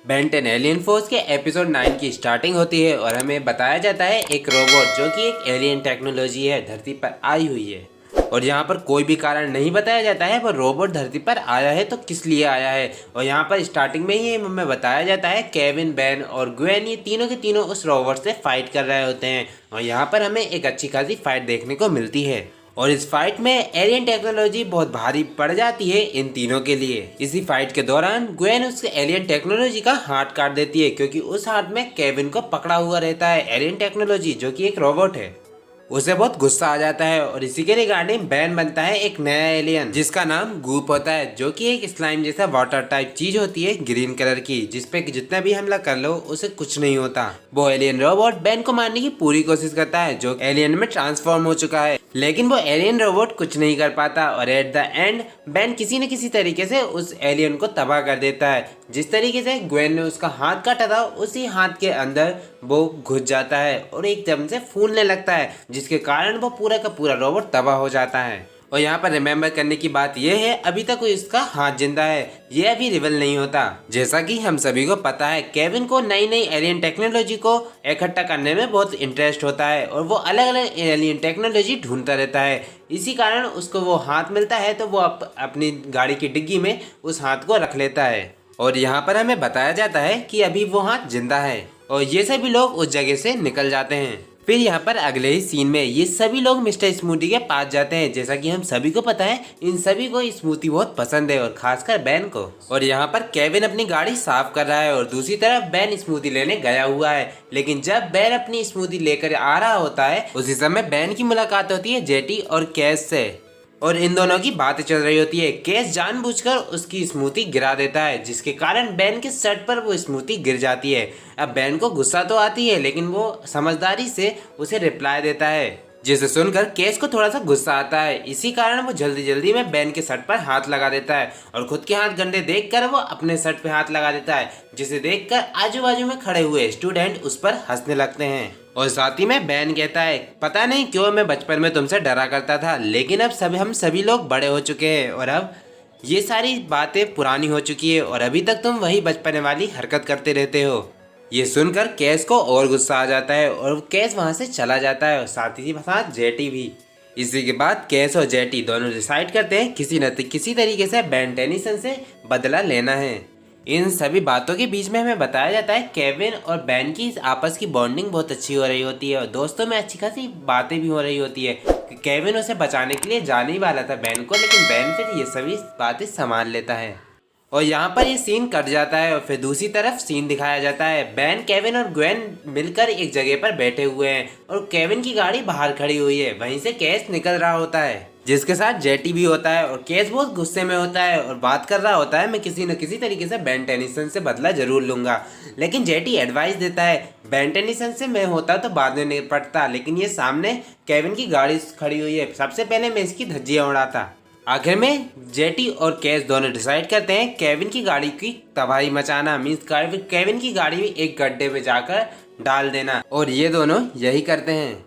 Ben 10 alien force के episode 9 की starting होती है और हमें बताया जाता है एक रोबोट जो कि एक एलियन टेक्नोलॉजी है धरती पर आई हुई है। और यहाँ पर कोई भी कारण नहीं बताया जाता है पर रोबोट धरती पर आया है तो किस लिए आया है। और यहाँ पर स्टार्टिंग में ही हमें बताया जाता है केविन, बेन और ग्वेन ये तीनों के तीनों उस रोबोट से फाइट कर रहे होते हैं और यहाँ पर हमें एक अच्छी खासी फाइट देखने को मिलती है। और इस फाइट में एलियन टेक्नोलॉजी बहुत भारी पड़ जाती है इन तीनों के लिए। इसी फाइट के दौरान ग्वेन उस एलियन टेक्नोलॉजी का हाथ काट देती है क्योंकि उस हाथ में केविन को पकड़ा हुआ रहता है एलियन टेक्नोलॉजी जो कि एक रोबोट है। उसे बहुत गुस्सा आ जाता है और इसी के रिगार्डिंग बैन बनता है एक नया एलियन जिसका नाम गूप होता है जो कि एक स्लाइम जैसा वाटर टाइप चीज होती है ग्रीन कलर की, जिसपे जितना भी हमला कर लो उसे कुछ नहीं होता। वो एलियन रोबोट बैन को मारने की पूरी कोशिश करता है जो एलियन में ट्रांसफॉर्म हो चुका है, लेकिन वो एलियन रोबोट कुछ नहीं कर पाता और एट द एंड बैन किसी न किसी तरीके से उस एलियन को तबाह कर देता है। जिस तरीके से ग्वेन ने उसका हाथ काटा था उसी हाथ के अंदर वो घुस जाता है और एकदम से फूलने लगता है जिसके कारण वो पूरा का पूरा रोबोट तबाह हो जाता है। और यहाँ पर रिमेम्बर करने की बात यह है अभी तक इसका हाथ जिंदा है, ये अभी रिवील नहीं होता। जैसा कि हम सभी को पता है केविन को नई नई एलियन टेक्नोलॉजी को इकट्ठा करने में बहुत इंटरेस्ट होता है और वो अलग अलग एलियन टेक्नोलॉजी ढूंढता रहता है। इसी कारण उसको वो हाथ मिलता है तो वो अपनी गाड़ी की डिग्गी में उस हाथ को रख लेता है। और यहाँ पर हमें बताया जाता है कि अभी वो हाथ जिंदा है और ये सभी लोग उस जगह से निकल जाते हैं। फिर यहाँ पर अगले ही सीन में ये सभी लोग मिस्टर स्मूथी के पास जाते हैं। जैसा कि हम सभी को पता है इन सभी को स्मूथी बहुत पसंद है और खासकर बैन को। और यहाँ पर केविन अपनी गाड़ी साफ कर रहा है और दूसरी तरफ बैन स्मूथी लेने गया हुआ है। लेकिन जब बैन अपनी स्मूथी लेकर आ रहा होता है उसी समय बैन की मुलाकात होती है जेटी और कैश से और इन दोनों की बातें चल रही होती है। केस जानबूझकर उसकी स्मूथी गिरा देता है जिसके कारण बैन के शर्ट पर वो स्मूथी गिर जाती है। अब बैन को गुस्सा तो आती है लेकिन वो समझदारी से उसे रिप्लाई देता है जिसे सुनकर केस को थोड़ा सा गुस्सा आता है। इसी कारण वो जल्दी जल्दी में बैन के शर्ट पर हाथ लगा देता है और खुद के हाथ गंदे देखकर वो अपने शर्ट पे हाथ लगा देता है जिसे देखकर आजू बाजू में खड़े हुए स्टूडेंट उस पर हंसने लगते हैं। और साथ ही में बैन कहता है पता नहीं क्यों मैं बचपन में तुमसे डरा करता था लेकिन अब हम सभी लोग बड़े हो चुके हैं और अब ये सारी बातें पुरानी हो चुकी है और अभी तक तुम वही बचपन वाली हरकत करते रहते हो। ये सुनकर कैश को और गुस्सा आ जाता है और कैश वहाँ से चला जाता है और साथ ही साथ जेटी भी। इसी के बाद कैश और जेटी दोनों डिसाइड करते हैं किसी तरीके से बेन टेनिसन से बदला लेना है। इन सभी बातों के बीच में हमें बताया जाता है केविन और बैन की आपस की बॉन्डिंग बहुत अच्छी हो रही होती है और दोस्तों में अच्छी खासी बातें भी हो रही होती है। केविन उसे बचाने के लिए जाने ही वाला था बैन को, लेकिन बैन फिर ये सभी बातें संभाल लेता है और यहाँ पर ये सीन कट जाता है। और फिर दूसरी तरफ सीन दिखाया जाता है बैन, केविन और ग्वेन मिलकर एक जगह पर बैठे हुए हैं और केविन की गाड़ी बाहर खड़ी हुई है। वहीं से कैश निकल रहा होता है जिसके साथ जेटी भी होता है और केस बहुत गुस्से में होता है और बात कर रहा होता है मैं किसी न किसी तरीके से बेन टेनिसन से बदला जरूर लूंगा। लेकिन जेटी एडवाइस देता है बेन टेनिसन से मैं होता तो बाद में निपटता, लेकिन ये सामने केविन की गाड़ी खड़ी हुई है, सबसे पहले मैं इसकी धज्जियां उड़ाता। आखिर में जेटी और कैश दोनों डिसाइड करते हैं केविन की गाड़ी की तबाही मचाना, मीन्स केविन की गाड़ी एक गड्ढे में जाकर डाल देना और ये दोनों यही करते हैं।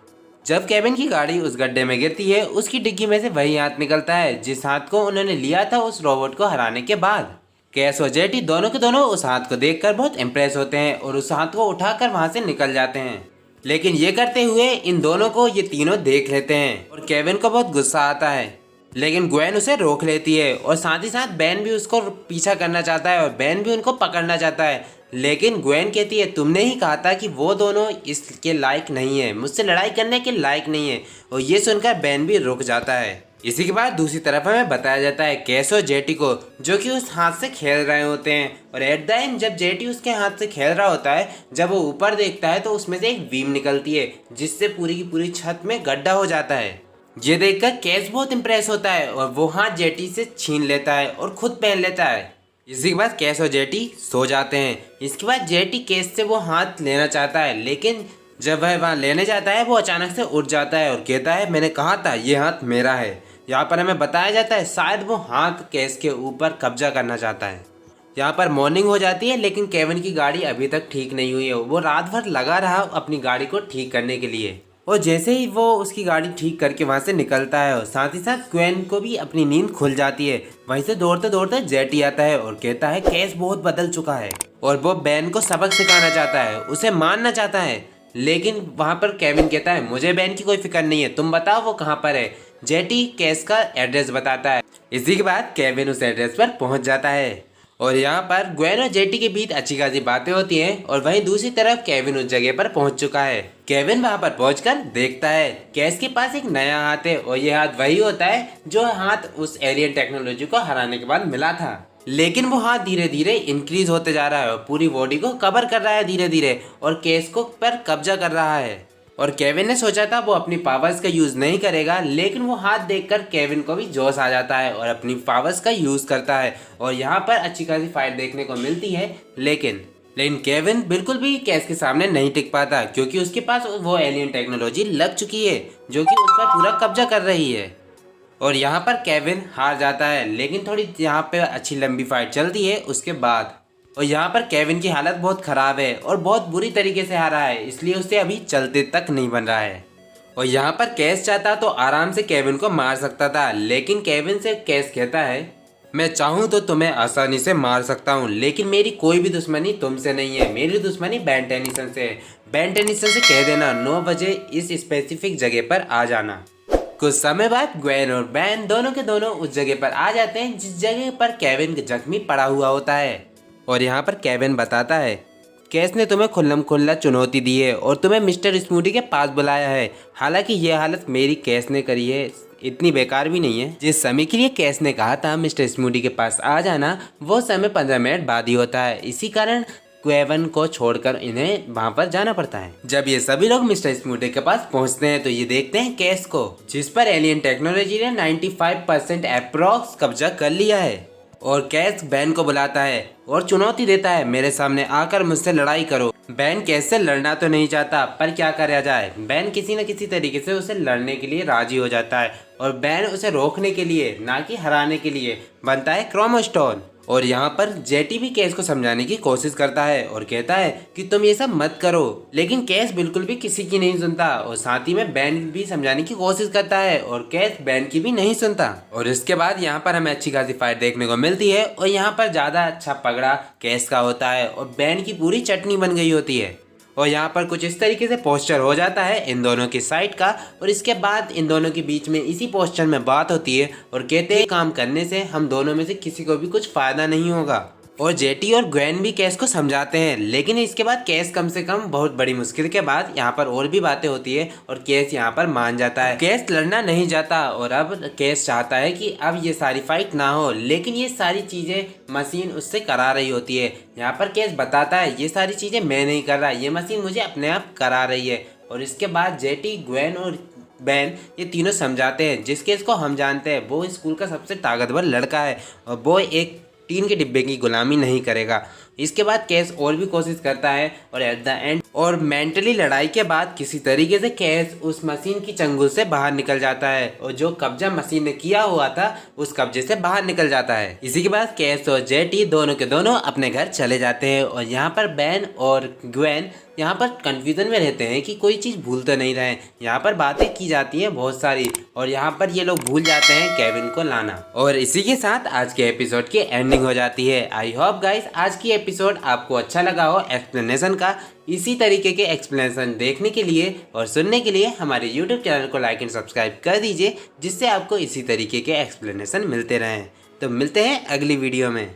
जब केविन की गाड़ी उस गड्ढे में गिरती है उसकी डिग्गी में से वही हाथ निकलता है जिस हाथ को उन्होंने लिया था उस रोबोट को हराने के बाद। कैश और जेटी दोनों के दोनों उस हाथ को देखकर बहुत इम्प्रेस होते हैं और उस हाथ को उठाकर वहां से निकल जाते हैं। लेकिन ये करते हुए इन दोनों को ये तीनों देख लेते हैं और केविन को बहुत गुस्सा आता है, लेकिन ग्वेन उसे रोक लेती है और साथ ही साथ बैन भी उसको पीछा करना चाहता है और बैन भी उनको पकड़ना चाहता है। लेकिन ग्वेन कहती है तुमने ही कहा था कि वो दोनों इसके लायक नहीं है, मुझसे लड़ाई करने के लायक नहीं है। और ये सुनकर बैन भी रुक जाता है। इसी के बाद दूसरी तरफ हमें बताया जाता है कैश और जेटी को जो कि उस हाथ से खेल रहे होते हैं और एट द एंड जब जेटी उसके हाथ से खेल रहा होता है जब वो ऊपर देखता है तो उसमें से एक बीम निकलती है जिससे पूरी की पूरी छत में गड्ढा हो जाता है। ये देखकर कैश बहुत इंप्रेस होता है और वो हाथ जेटी से छीन लेता है और खुद पहन लेता है। इसी के बाद कैश और जेटी सो जाते हैं। इसके बाद जेटी कैश से वो हाथ लेना चाहता है, लेकिन जब वह वहाँ लेने जाता है वो अचानक से उठ जाता है और कहता है मैंने कहा था ये हाथ मेरा है। यहाँ पर हमें बताया जाता है शायद वो हाथ कैश के ऊपर कब्जा करना चाहता है। यहाँ पर मॉर्निंग हो जाती है लेकिन केविन की गाड़ी अभी तक ठीक नहीं हुई है। वो रात भर लगा रहा अपनी गाड़ी को ठीक करने के लिए। और जैसे ही वो उसकी गाड़ी ठीक करके वहाँ से निकलता है और साथ ही साथ ग्वेन को भी अपनी नींद खुल जाती है। वहीं से दौड़ते दौड़ते जेटी आता है और कहता है कैस बहुत बदल चुका है और वो बेन को सबक सिखाना चाहता है, उसे मारना चाहता है। लेकिन वहाँ पर केविन कहता है मुझे बेन की कोई फिक्र नहीं है, तुम बताओ वो कहाँ पर है। जेटी कैस का एड्रेस बताता है। इसी के बाद केविन उस एड्रेस पर पहुँच जाता है और यहाँ पर ग्वेन और जेटी के बीच अच्छी खासी बातें होती हैं और वहीं दूसरी तरफ केविन उस जगह पर पहुंच चुका है। केविन वहां पर पहुंचकर देखता है कैस के पास एक नया हाथ है और ये हाथ वही होता है जो हाथ उस एलियन टेक्नोलॉजी को हराने के बाद मिला था। लेकिन वो हाथ धीरे धीरे इंक्रीज होते जा रहा है और पूरी बॉडी को कवर कर रहा है धीरे धीरे और केस को पर कब्जा कर रहा है। और केविन ने सोचा था वो अपनी पावर्स का यूज नहीं करेगा, लेकिन वो हाथ देखकर केविन को भी जोश आ जाता है और अपनी पावर्स का यूज करता है और यहाँ पर अच्छी खासी फाइट देखने को मिलती है। लेकिन केविन बिल्कुल भी केस के सामने नहीं टिक पाता क्योंकि उसके पास वो एलियन टेक्नोलॉजी लग चुकी है जो कि उस पर पूरा कब्जा कर रही है और यहाँ पर केविन हार जाता है। लेकिन थोड़ी यहाँ पे अच्छी लंबी फाइट चलती है उसके बाद और यहाँ पर केविन की हालत बहुत ख़राब है और बहुत बुरी तरीके से हारा है, इसलिए उसे अभी चलते तक नहीं बन रहा है। और यहाँ पर केस चाहता तो आराम से केविन को मार सकता था, लेकिन केविन से केस कहता है मैं चाहूँ तो तुम्हें आसानी से मार सकता हूँ, लेकिन मेरी कोई भी दुश्मनी तुमसे नहीं है, मेरी दुश्मनी बेन टेनिसन से है। बेन टेनिसन से कह देना 9 बजे इस स्पेसिफिक जगह पर आ जाना। कुछ समय बाद ग्वेन और बेन दोनों के दोनों उस जगह पर आ जाते हैं जिस जगह पर केविन जख्मी पड़ा हुआ होता है। और यहाँ पर केविन बताता है केस ने तुम्हें खुल्लम खुल्ला चुनौती दी है और तुम्हें मिस्टर स्मूदी के पास बुलाया है। हालांकि ये हालत मेरी केस ने करी है, इतनी बेकार भी नहीं है। जिस समय के लिए केस ने कहा था मिस्टर स्मूदी के पास आ जाना, वो समय 15 मिनट बाद ही होता है। इसी कारण केविन को छोड़कर इन्हें वहां पर जाना पड़ता है। जब ये सभी लोग मिस्टर स्मूदी के पास पहुंचते हैं तो ये देखते हैं केस को, जिस पर एलियन टेक्नोलॉजी ने 95% अप्रॉक्स कब्जा कर लिया है। और केस बेन को बुलाता है और चुनौती देता है मेरे सामने आकर मुझसे लड़ाई करो। बेन केस से लड़ना तो नहीं चाहता, पर क्या करा जाए, बेन किसी न किसी तरीके से उसे लड़ने के लिए राजी हो जाता है और बेन उसे रोकने के लिए ना कि हराने के लिए बनता है क्रोमोस्टोन। और यहाँ पर जेटी भी केस को समझाने की कोशिश करता है और कहता है कि तुम ये सब मत करो, लेकिन केस बिल्कुल भी किसी की नहीं सुनता और साथ ही में बेन भी समझाने की कोशिश करता है और केस बेन की भी नहीं सुनता। और इसके बाद यहाँ पर हमें अच्छी खासी फाइट देखने को मिलती है और यहाँ पर ज्यादा अच्छा पगड़ा केस का होता है और बेन की पूरी चटनी बन गई होती है। और यहाँ पर कुछ इस तरीके से पोस्टर हो जाता है इन दोनों की साइड का और इसके बाद इन दोनों के बीच में इसी पोस्टर में बात होती है और कहते हैं काम करने से हम दोनों में से किसी को भी कुछ फायदा नहीं होगा। और जेटी और ग्वेन भी केस को समझाते हैं, लेकिन इसके बाद केस कम से कम बहुत बड़ी मुश्किल के बाद यहाँ पर और भी बातें होती है और केस यहाँ पर मान जाता है। केस लड़ना नहीं चाहता और अब केस चाहता है कि अब ये सारी फाइट ना हो, लेकिन ये सारी चीजें मशीन उससे करा रही होती है। यहाँ पर केस बताता है ये सारी चीजें मैं नहीं कर रहा, ये मशीन मुझे अपने आप करा रही है। और इसके बाद जेटी, ग्वेन और बेन ये तीनों समझाते हैं जिस केस को हम जानते हैं वो स्कूल का सबसे ताकतवर लड़का है और वो एक टीन के डिब्बे की गुलामी नहीं करेगा। इसके बाद केस और भी कोशिश करता है और एट द एंड और मेंटली लड़ाई के बाद किसी तरीके से केस उस मशीन की चंगुल से बाहर निकल जाता है और जो कब्जा मशीन ने किया हुआ था उस कब्जे से बाहर निकल जाता है। इसी के बाद केस और जेटी दोनों के दोनों अपने घर चले जाते हैं और यहाँ पर बेन और ग्वेन यहाँ पर कंफ्यूजन में रहते हैं कि कोई चीज़ भूल तो नहीं रहे। यहाँ पर बातें की जाती हैं बहुत सारी और यहाँ पर ये लोग भूल जाते हैं केविन को लाना। और इसी के साथ आज के एपिसोड की एंडिंग हो जाती है। आई होप गाइस आज की एपिसोड आपको अच्छा लगा हो एक्सप्लेनेशन का। इसी तरीके के एक्सप्लेनेशन देखने के लिए और सुनने के लिए हमारे यूट्यूब चैनल को लाइक एंड सब्सक्राइब कर दीजिए, जिससे आपको इसी तरीके के एक्सप्लेनेशन मिलते रहें। तो मिलते हैं अगली वीडियो में।